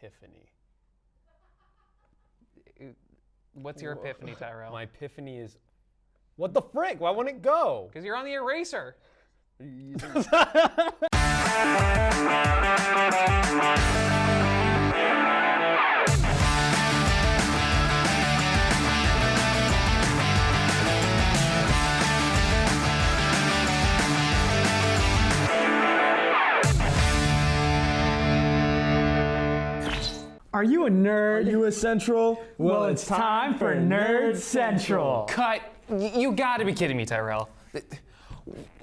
epiphany. What's your epiphany, Tyrell? My epiphany is, what the frick? Why won't it go? Because you're on the eraser. Are you a nerd? Are you a Central? Well, it's time for Nerd Central. Cut. You gotta be kidding me, Tyrell.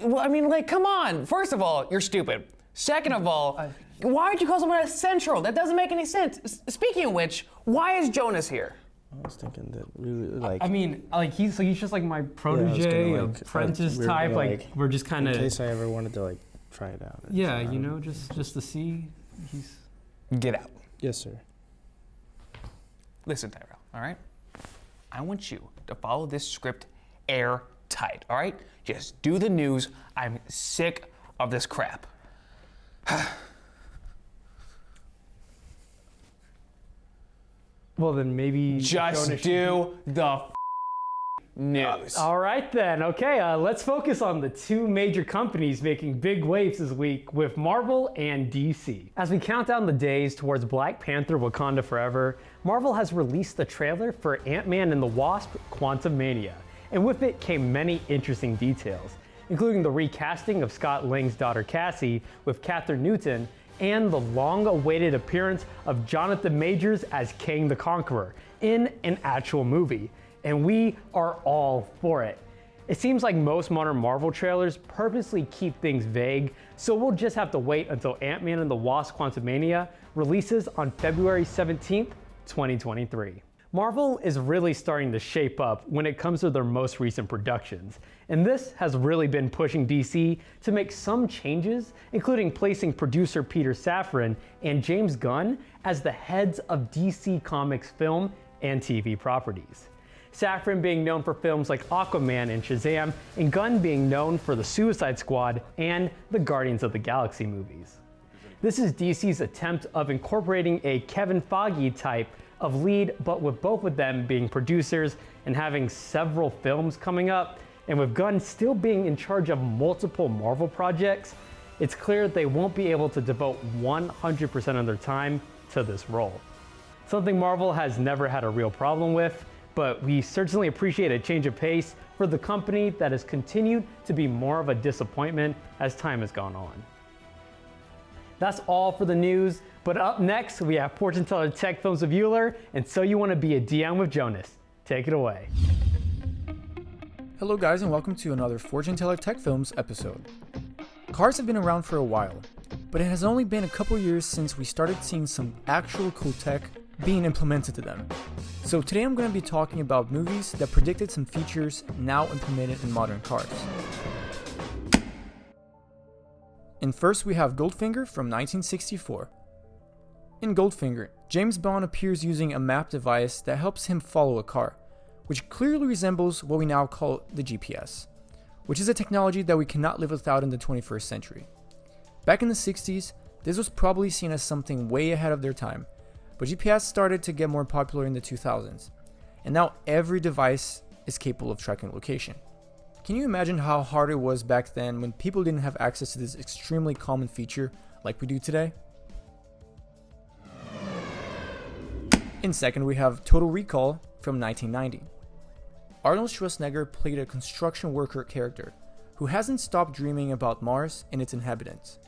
Well, I mean, like, come on. First of all, you're stupid. Second of all, why would you call someone a Central? That doesn't make any sense. Speaking of which, why is Jonas here? I was thinking that we like. I mean, like he's just like my protege, apprentice type. Like we're just kind of. In case I ever wanted to like try it out. Yeah, you know, just to see. He's. Get out. Yes, sir. Listen, Tyrell, all right? I want you to follow this script airtight, all right? Just do the news. I'm sick of this crap. Well, then maybe. Just do the news. All right, then. Okay, let's focus on the two major companies making big waves this week with Marvel and DC. As we count down the days towards Black Panther: Wakanda Forever, Marvel has released the trailer for Ant-Man and the Wasp: Quantumania, and with it came many interesting details, including the recasting of Scott Lang's daughter Cassie with Katherine Newton, and the long-awaited appearance of Jonathan Majors as Kang the Conqueror in an actual movie. And we are all for it. It seems like most modern Marvel trailers purposely keep things vague, so we'll just have to wait until Ant-Man and the Wasp: Quantumania releases on February 17th, 2023. Marvel is really starting to shape up when it comes to their most recent productions, and this has really been pushing DC to make some changes, including placing producer Peter Safran and James Gunn as the heads of DC Comics film and TV properties. Safran being known for films like Aquaman and Shazam, and Gunn being known for the Suicide Squad and the Guardians of the Galaxy movies. This is DC's attempt of incorporating a Kevin Feige type of lead, but with both of them being producers and having several films coming up, and with Gunn still being in charge of multiple Marvel projects, it's clear they won't be able to devote 100% of their time to this role. Something Marvel has never had a real problem with, but we certainly appreciate a change of pace for the company that has continued to be more of a disappointment as time has gone on. That's all for the news, but up next we have Fortune Teller Tech Films of Euler, and So You Want to Be a DM with Jonas. Take it away. Hello guys, and welcome to another Fortune Teller Tech Films episode. Cars have been around for a while, but it has only been a couple years since we started seeing some actual cool tech being implemented to them. So today I'm going to be talking about movies that predicted some features now implemented in modern cars. And first we have Goldfinger from 1964. In Goldfinger, James Bond appears using a map device that helps him follow a car, which clearly resembles what we now call the GPS, which is a technology that we cannot live without in the 21st century. Back in the 60s, this was probably seen as something way ahead of their time, but GPS started to get more popular in the 2000s, and now every device is capable of tracking location. Can you imagine how hard it was back then when people didn't have access to this extremely common feature like we do today? In second, we have Total Recall from 1990. Arnold Schwarzenegger played a construction worker character who hasn't stopped dreaming about Mars and its inhabitants.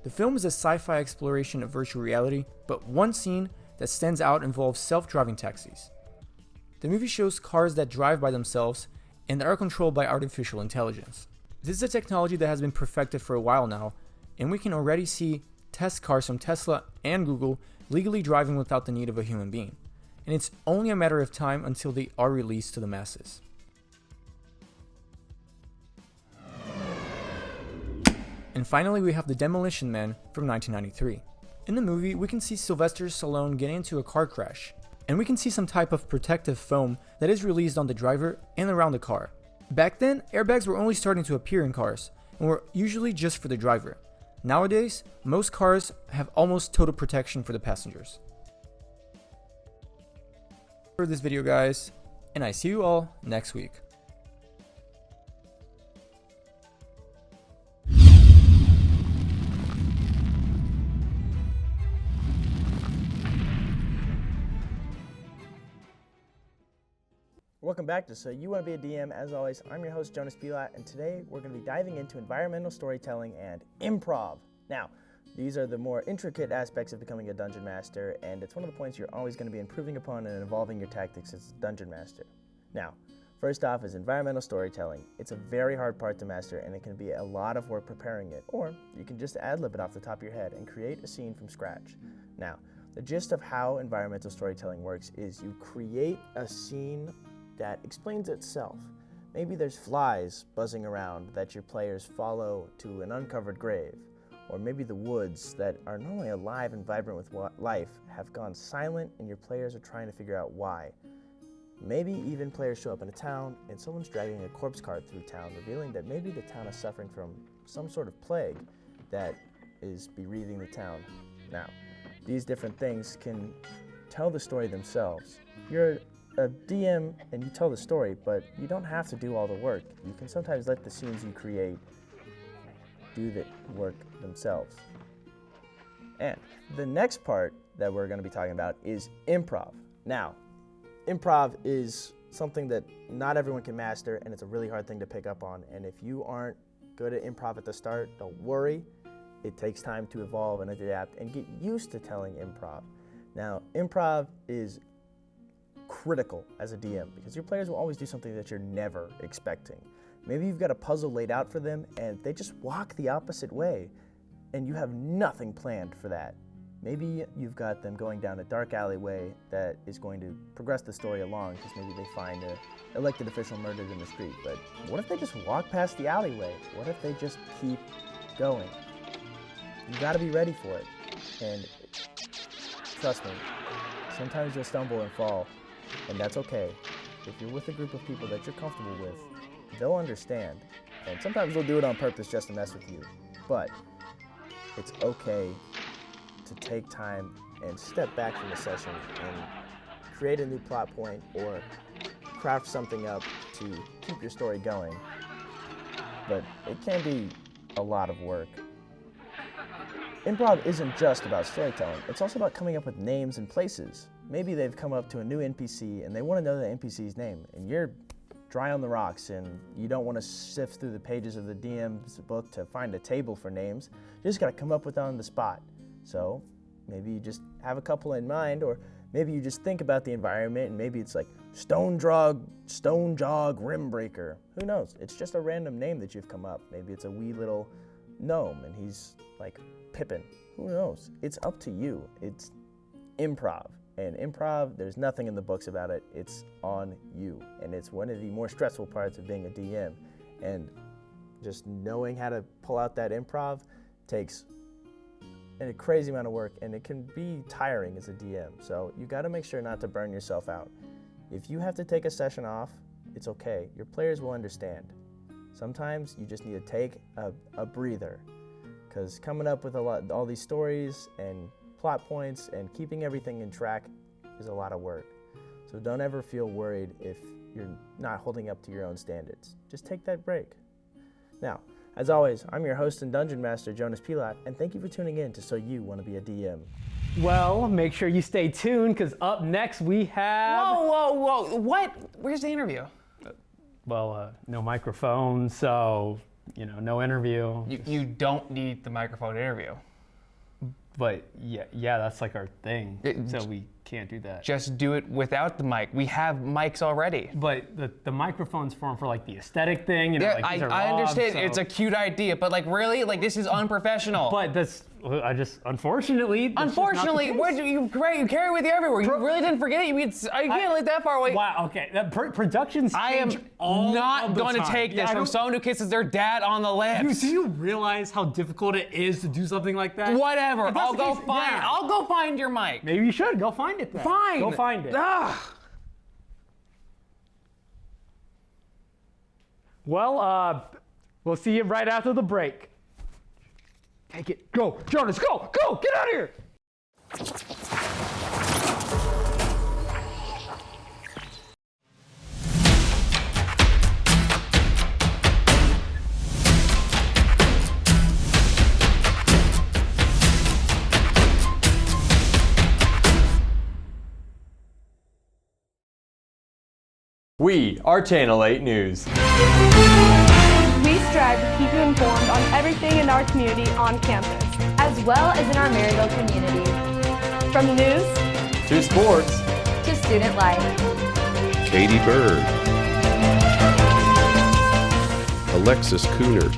The film is a sci-fi exploration of virtual reality, but one scene that stands out involves self-driving taxis. The movie shows cars that drive by themselves and that are controlled by artificial intelligence. This is a technology that has been perfected for a while now, and we can already see test cars from Tesla and Google legally driving without the need of a human being, and it's only a matter of time until they are released to the masses. And finally, we have The Demolition Man from 1993. In the movie, we can see Sylvester Stallone get into a car crash, and we can see some type of protective foam that is released on the driver and around the car. Back then, airbags were only starting to appear in cars, and were usually just for the driver. Nowadays, most cars have almost total protection for the passengers. for this video, guys, and I see you all next week. Welcome back to So You Want to Be a DM. As always, I'm your host, Jonas Pelot, and today we're going to be diving into environmental storytelling and improv. Now, these are the more intricate aspects of becoming a dungeon master, and it's one of the points you're always going to be improving upon and evolving your tactics as a dungeon master. Now, first off is environmental storytelling. It's a very hard part to master, and it can be a lot of work preparing it, or you can just ad-lib it off the top of your head and create a scene from scratch. Now, the gist of how environmental storytelling works is you create a scene that explains itself. Maybe there's flies buzzing around that your players follow to an uncovered grave, or maybe the woods that are normally alive and vibrant with life have gone silent and your players are trying to figure out why. Maybe even players show up in a town and someone's dragging a corpse cart through town, revealing that maybe the town is suffering from some sort of plague that is bereaving the town. Now, these different things can tell the story themselves. You're a DM and you tell the story, but you don't have to do all the work. You can sometimes let the scenes you create do the work themselves. And the next part that we're going to be talking about is improv. Now, improv is something that not everyone can master, and it's a really hard thing to pick up on. And if you aren't good at improv at the start, don't worry. It takes time to evolve and adapt and get used to telling improv. Now, improv is critical as a DM because your players will always do something that you're never expecting. Maybe you've got a puzzle laid out for them and they just walk the opposite way and you have nothing planned for that. Maybe you've got them going down a dark alleyway that is going to progress the story along because maybe they find an elected official murdered in the street. But what if they just walk past the alleyway? What if they just keep going? You gotta be ready for it. And trust me, sometimes you'll stumble and fall. And that's okay. If you're with a group of people that you're comfortable with, they'll understand. And sometimes they'll do it on purpose just to mess with you. But it's okay to take time and step back from the session and create a new plot point or craft something up to keep your story going. But it can be a lot of work. Improv isn't just about storytelling. It's also about coming up with names and places. Maybe they've come up to a new NPC and they want to know the NPC's name, and you're dry on the rocks and you don't want to sift through the pages of the DM's book to find a table for names. You just got to come up with it on the spot. So maybe you just have a couple in mind, or maybe you just think about the environment and maybe it's like Stone Jog Rimbreaker. Who knows? It's just a random name that you've come up. Maybe it's a wee little gnome and he's like Pippin. Who knows? It's up to you. It's improv. And improv, there's nothing in the books about it. It's on you. And it's one of the more stressful parts of being a DM. And just knowing how to pull out that improv takes a crazy amount of work, and it can be tiring as a DM. So you gotta make sure not to burn yourself out. If you have to take a session off, it's okay. Your players will understand. Sometimes you just need to take a breather, because coming up with all these stories and plot points and keeping everything in track is a lot of work. So don't ever feel worried if you're not holding up to your own standards. Just take that break. Now, as always, I'm your host and dungeon master, Jonas Pelot, and thank you for tuning in to So You Want to Be a DM. Well, make sure you stay tuned because up next we have... Whoa. What? Where's the interview? Well, no microphone, so, no interview. You don't need the microphone interview. But yeah, that's like our thing, so we can't do that. Just do it without the mic. We have mics already. But the microphone's formed for like the aesthetic thing, Yeah, like these are I understand. so. It's a cute idea, but like really, like this is unprofessional. But unfortunately, that's Unfortunately, just not the case. you carry it with you everywhere. You really didn't forget it. You can't live that far away. Wow. Okay. That production's I am change all not of the going to time. take this from someone who kisses their dad on the lips. Do you realize how difficult it is to do something like that? Whatever. If that's I'll the go case, find. yeah. I'll go find your mic. Maybe you should go find it then. Fine. Go find it. Ugh. Well, we'll see you right after the break. Take it. Go, Jonas. Go. Get out of here. We are Channel 8 News. We strive to keep you informed on everything in our community on campus, as well as in our Maryville community. From the news To sports. to student life. Katie Bird, Alexis Cooner,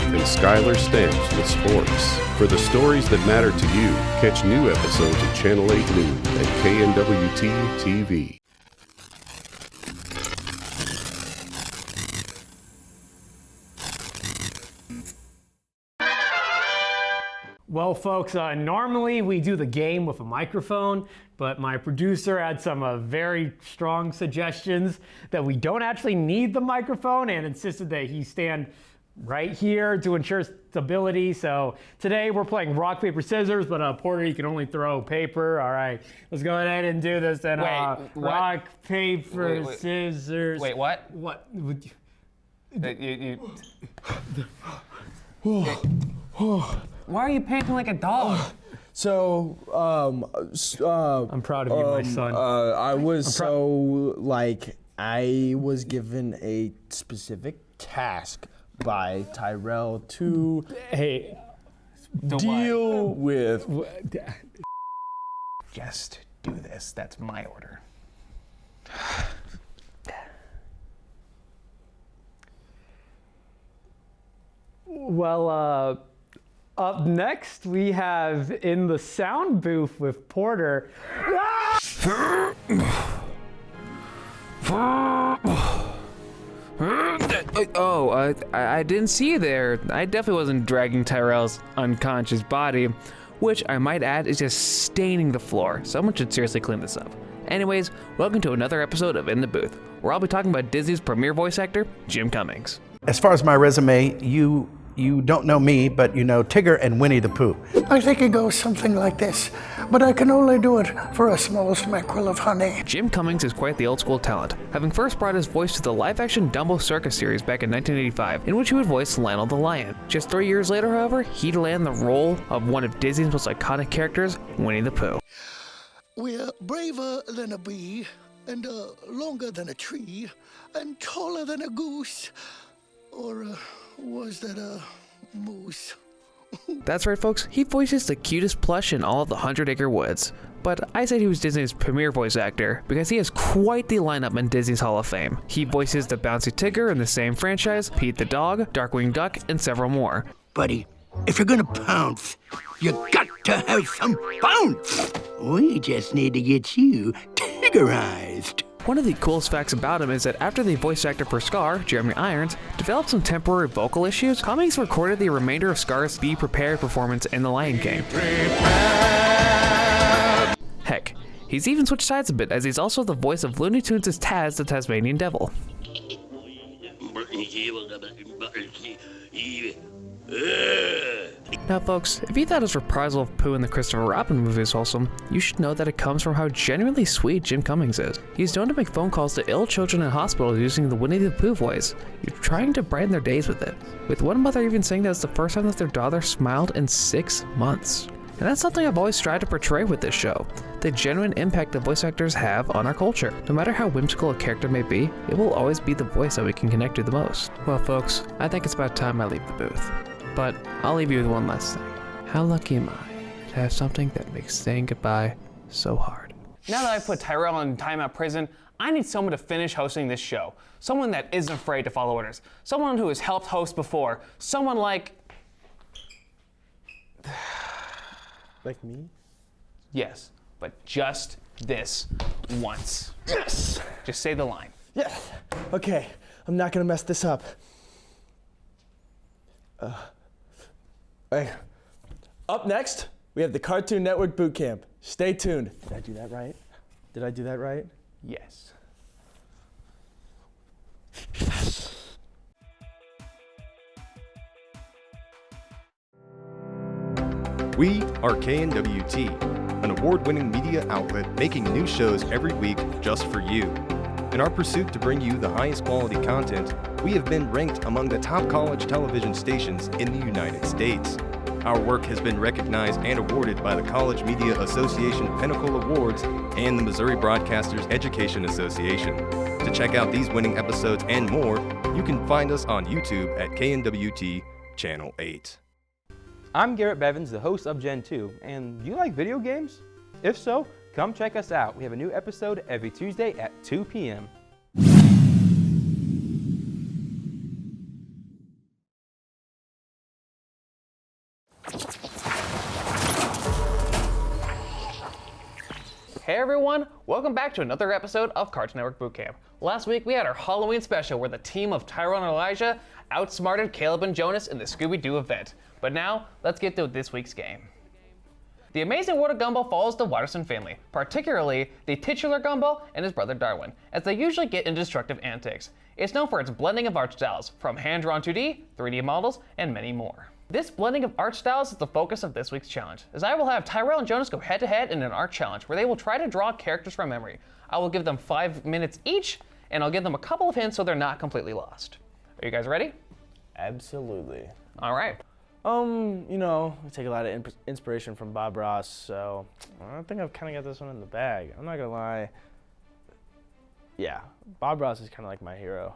and Skylar Stamps with sports. For the stories that matter to you, catch new episodes of Channel 8 News at KNWT TV. Well, folks, normally we do the game with a microphone, but my producer had some very strong suggestions that we don't actually need the microphone and insisted that he stand right here to ensure stability. So today we're playing rock, paper, scissors, but Porter, you can only throw paper. All right, let's go ahead and do this. And Wait, what? rock, paper, Wait. scissors. Wait, what? What? Why are you panting like a dog? So, I'm proud of you, my son. I was I was given a specific task by Tyrell to Hey, deal with. Just do this. That's my order. well, up next we have in the sound booth with Porter. Oh, I didn't see you there. I definitely wasn't dragging Tyrell's unconscious body, which I might add is just staining the floor. Someone should seriously clean this up. Anyways, welcome to another episode of In the Booth, where I'll be talking about Disney's premier voice actor, Jim Cummings. As far as my resume, you don't know me, but you know Tigger and Winnie the Pooh. I think it goes something like this, but I can only do it for a small smackerel of honey. Jim Cummings is quite the old school talent, having first brought his voice to the live-action Dumbo Circus series back in 1985, in which he would voice Lionel the Lion. Just 3 years later, however, he'd land the role of one of Disney's most iconic characters, Winnie the Pooh. We're braver than a bee, and longer than a tree, and taller than a goose. Or was that a moose? That's right, folks, he voices the cutest plush in all of the 100 Acre Woods. But I said he was Disney's premier voice actor because he has quite the lineup in Disney's Hall of Fame. He voices the bouncy Tigger in the same franchise, Pete the Dog, Darkwing Duck, and several more. Buddy, if you're gonna pounce, you got to have some bounce. We just need to get you Tiggerized. One of the coolest facts about him is that after the voice actor for Scar, Jeremy Irons, developed some temporary vocal issues, Cummings recorded the remainder of Scar's Be Prepared performance in The Lion King. Heck, he's even switched sides a bit as he's also the voice of Looney Tunes' Taz the Tasmanian Devil. Now folks, if you thought his reprisal of Pooh in the Christopher Robin movie is wholesome, you should know that it comes from how genuinely sweet Jim Cummings is. He's known to make phone calls to ill children in hospitals using the Winnie the Pooh voice, trying to brighten their days with it, with one mother even saying that it's the first time that their daughter smiled in 6 months. And that's something I've always tried to portray with this show, the genuine impact that voice actors have on our culture. No matter how whimsical a character may be, it will always be the voice that we can connect to the most. Well folks, I think it's about time I leave the booth. But I'll leave you with one last thing. How lucky am I to have something that makes saying goodbye so hard? Now that I've put Tyrell in timeout prison, I need someone to finish hosting this show. Someone that isn't afraid to follow orders. Someone who has helped host before. Someone like... Like me? Yes, but just this once. Yes! Just say the line. Yeah. Okay, I'm not gonna mess this up. Hey. Up next, we have the Cartoon Network Boot Camp. Stay tuned. Did I do that right? Did I do that right? Yes. We are KNWT, an award-winning media outlet making new shows every week just for you. In our pursuit to bring you the highest quality content, we have been ranked among the top college television stations in the United States. Our work has been recognized and awarded by the College Media Association Pinnacle Awards and the Missouri Broadcasters Education Association. To check out these winning episodes and more, you can find us on YouTube at KNWT Channel 8. I'm Garrett Bevins, the host of Gen 2, and do you like video games? If so, come check us out. We have a new episode every Tuesday at 2 p.m. Hey everyone, welcome back to another episode of Cartoon Network Boot Camp. Last week we had our Halloween special where the team of Tyrell and Elijah outsmarted Caleb and Jonas in the Scooby-Doo event. But now, let's get to this week's game. The Amazing World of Gumball follows the Watterson family, particularly the titular Gumball and his brother Darwin, as they usually get into destructive antics. It's known for its blending of art styles, from hand-drawn 2D, 3D models, and many more. This blending of art styles is the focus of this week's challenge, as I will have Tyrell and Jonas go head-to-head in an art challenge where they will try to draw characters from memory. I will give them 5 minutes each, and I'll give them a couple of hints so they're not completely lost. Are you guys ready? Absolutely. All right. You know, I take a lot of inspiration from Bob Ross, so I think I've kind of got this one in the bag. I'm not gonna lie. Yeah, Bob Ross is kind of like my hero.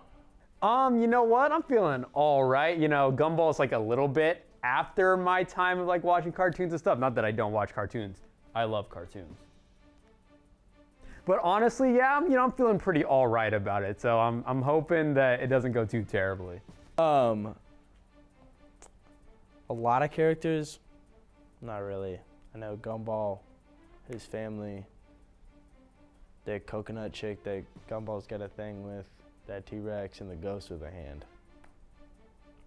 You know what? I'm feeling all right. You know, Gumball's like a little bit after my time of like watching cartoons and stuff. Not that I don't watch cartoons. I love cartoons. But honestly, yeah, I'm feeling pretty all right about it. So I'm hoping that it doesn't go too terribly. A lot of characters, not really. I know Gumball, his family, the coconut chick that Gumball's got a thing with, that T-Rex, and the ghost with a hand.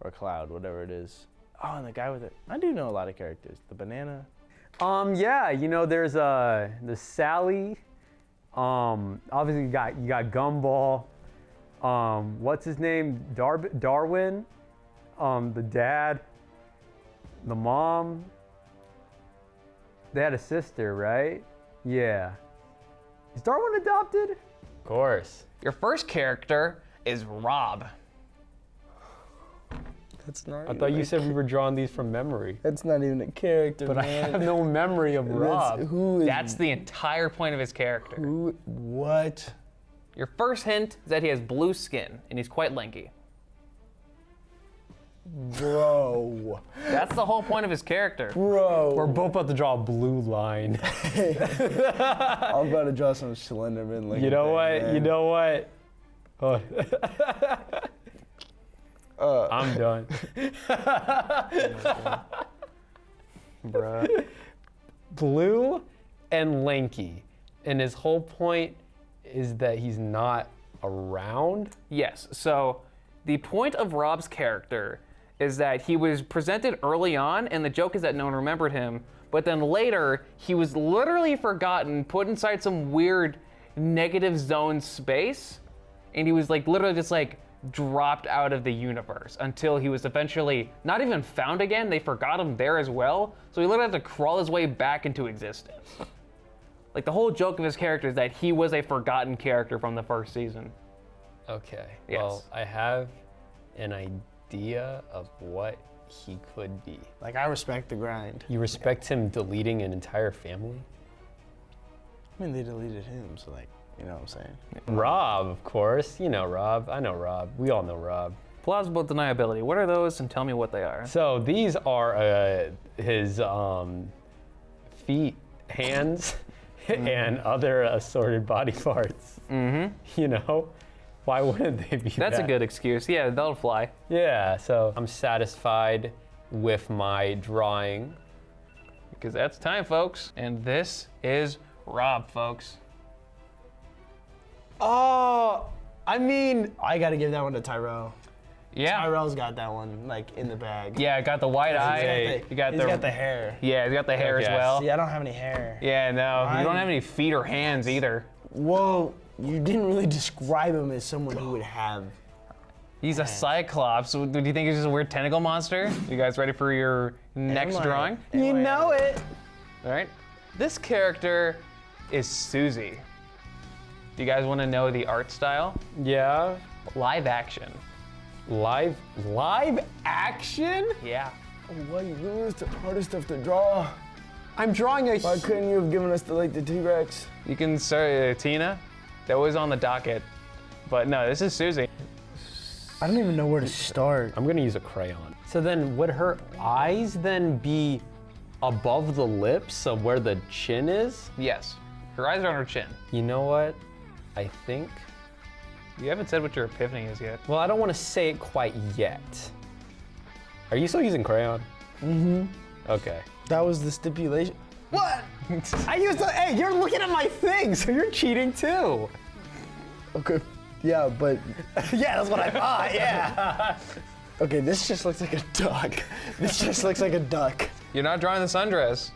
Or Cloud, whatever it is. Oh, and the guy with it. I do know a lot of characters. The banana. Yeah, you know, there's the Sally. Obviously you got Gumball. What's his name? Darwin. The dad. The mom. They had a sister, right? Yeah. Is Darwin adopted? Of course. Your first character is Rob. That's not. I thought you said we were drawing these from memory. That's not even a character, But man. I have no memory of Rob. That's the entire point of his character. What? Your first hint is that he has blue skin and he's quite lanky. Bro. That's the whole point of his character. Bro. We're both about to draw a blue line. I'm about to draw some Slenderman. You know what? Man. You know what? Oh. I'm done. Bruh. Blue and lanky. And his whole point is that he's not around? Yes, so the point of Rob's character is that he was presented early on, and the joke is that no one remembered him, but then later, he was literally forgotten, put inside some weird negative zone space, and he was like literally just like dropped out of the universe until he was eventually not even found again. They forgot him there as well, so he literally had to crawl his way back into existence. Like the whole joke of his character is that he was a forgotten character from the first season. Okay. Yes. Well, I have an idea of what he could be. Like, I respect the grind. You respect him deleting an entire family? I mean, they deleted him, so like, you know what I'm saying? Rob, of course. You know Rob. I know Rob. We all know Rob. Plausible deniability. What are those, and tell me what they are? So these are his feet, hands, and other assorted body parts. Mm-hmm. You know? Why wouldn't they be That's that? a good excuse. Yeah, that'll fly. Yeah, so I'm satisfied with my drawing. Because that's time, folks. And this is Rob, folks. Oh, I mean, I gotta give that one to Tyrell. Yeah. Tyrell's got that one, like, in the bag. Yeah, got the white eye. He's got the hair. Yeah, he's got the hair as Okay. well. See, I don't have any hair. Yeah, no, you don't have any feet or hands either. Well, you didn't really describe him as someone who would have. He's a cyclops. Do you think he's just a weird tentacle monster? You guys ready for your next drawing? You know it. All right. This character is Susie. Do you guys want to know the art style? yeah. Live action. Live action? Yeah. Why you lose the hardest stuff to draw? I'm drawing a. Why couldn't you have given us the T-Rex? You can say Tina. That was on the docket. But no, this is Susie. I don't even know where to start. I'm gonna use a crayon. So then would her eyes then be above the lips of where the chin is? Yes. Her eyes are on her chin. You know what? I think. You haven't said what your epiphany is yet. Well, I don't want to say it quite yet. Are you still using crayon? Mm-hmm. Okay. That was the stipulation. What? I used to. Hey, you're looking at my thing, so you're cheating too. Okay. Yeah, but. Yeah, that's what I thought. Yeah. Okay, this just looks like a duck. This just looks like a duck. You're not drawing the sundress.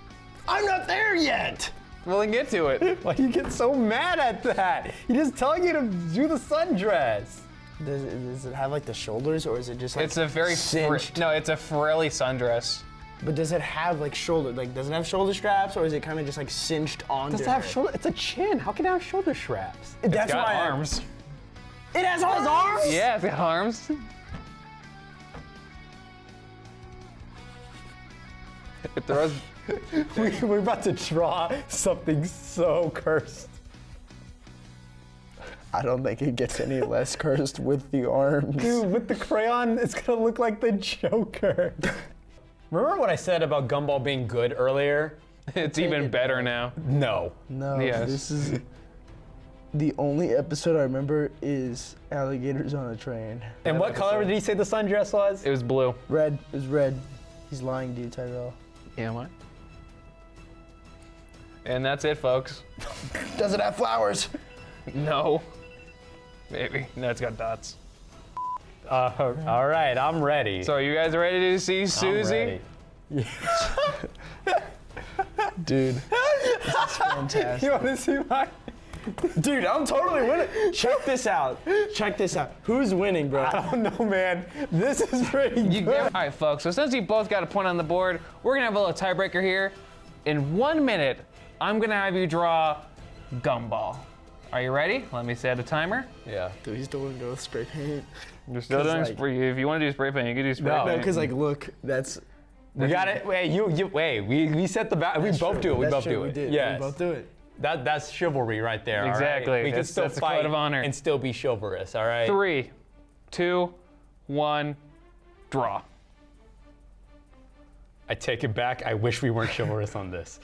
I'm not there yet. Well, then get to it. Why do you get so mad at that? He's just telling you to do the sundress. Does it have like the shoulders, or is it just like It's a very cinched? no, it's a frilly sundress. But does it have like shoulder? Like, does it have shoulder straps, or is it kind of just like cinched onto? Does it have her? shoulder? It's a chin. How can it have shoulder straps? It's That's got why arms. It has arms. Yeah, it's got arms. It throws. We're about to draw something so cursed. I don't think it gets any less cursed with the arms. Dude, with the crayon, it's gonna look like the Joker. Remember what I said about Gumball being good earlier? It's even better now. No. No, Yes. this is the only episode I remember is alligators on a train. And what color did he say the sundress was? It was blue. Red. It was red. He's lying to you, Tyrell. Yeah, what? And that's it, folks. Does it have flowers? No. Maybe. No, it's got dots. All right, I'm ready. So, are you guys ready to see Susie? I'm ready. Dude, this is fantastic. You want to see my? Dude, I'm totally winning. Check this out. Check this out. Who's winning, bro? I don't know, man. This is pretty good. All right, folks. So since you both got a point on the board, we're gonna have a little tiebreaker here. In 1 minute, I'm gonna have you draw Gumball. Are you ready? Let me set a timer. Yeah. Dude, he's still gonna go with spray paint. You're still doing spray. If you want to do spray paint, you can do spray No, paint. No, because like, look, that's. We got it. Wait, wait. We set the we both do it. We both do it. We did. Yes. We both do it. That's chivalry right there. Exactly. All right? We can still That's the fight code of honor. and still be chivalrous. All right. 3, 2, 1, draw. I take it back. I wish we weren't chivalrous on this.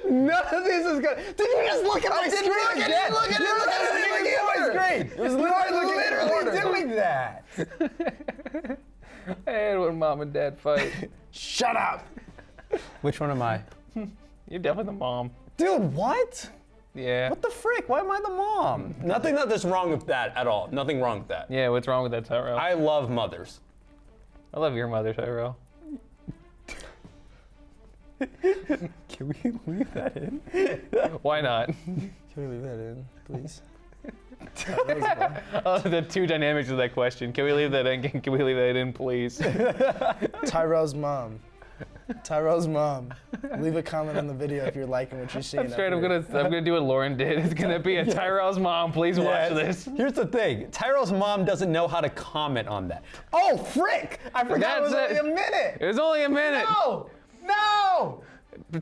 None of this is good. Did you just look at my screen again? Look at my screen. It was literally doing that. I hate when mom and dad fight. Shut up. Which one am I? You're definitely the mom. Dude, what? Yeah. What the frick? Why am I the mom? Nothing that there's wrong with that at all. Nothing wrong with that. Yeah, what's wrong with that, Tyrell? I love mothers. I love your mother, Tyrell. Can we leave that in? Why not? Can we leave that in, please? Oh, the two dynamics of that question. Can we leave that in? Can we leave that in, please? Tyrell's mom. Tyrell's mom. Leave a comment on the video if you're liking what you're seeing. That's right. I'm gonna do what Lauren did. It's gonna be a Tyrell's mom. Please watch this. Here's the thing. Tyrell's mom doesn't know how to comment on that. Oh, frick! I forgot it was only a minute. It was only a minute. No!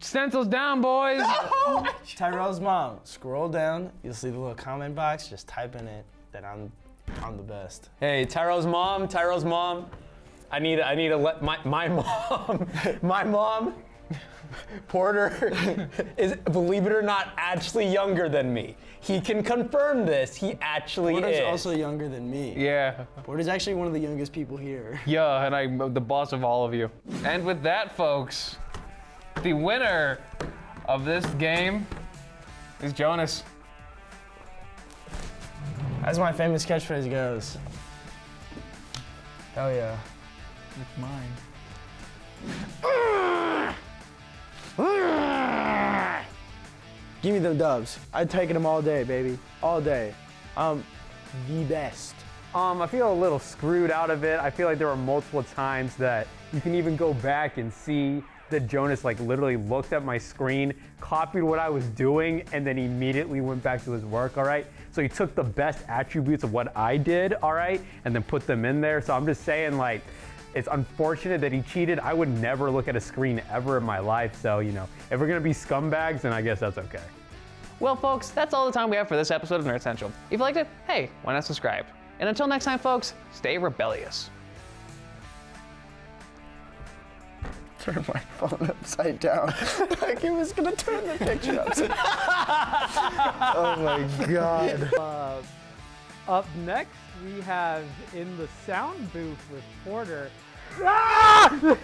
Stencils down, boys. No! Tyrell's mom. Scroll down. You'll see the little comment box. Just type in it that I'm the best. Hey, Tyrell's mom. I need to let my mom, Porter, is, believe it or not, actually younger than me. He can confirm this. He actually Porter's is. also younger than me. Yeah. Porter's actually one of the youngest people here. Yeah, and I'm the boss of all of you. And with that, folks, the winner of this game is Jonas. As my famous catchphrase goes. Hell yeah. It's mine. Give me them dubs. I'd taken them all day, baby. All day. The best. I feel a little screwed out of it. I feel like there were multiple times that you can even go back and see that Jonas like literally looked at my screen, copied what I was doing, and then immediately went back to his work, all right? So he took the best attributes of what I did, all right, and then put them in there. So I'm just saying, like, it's unfortunate that he cheated. I would never look at a screen ever in my life. So, you know, if we're gonna be scumbags, then I guess that's okay. Well, folks, that's all the time we have for this episode of Nerd Central. If you liked it, hey, why not subscribe? And until next time, folks, stay rebellious. Turn my phone upside down. Like it was gonna turn the picture upside down. Oh my God. Up next, we have in the sound booth with Porter. Ah!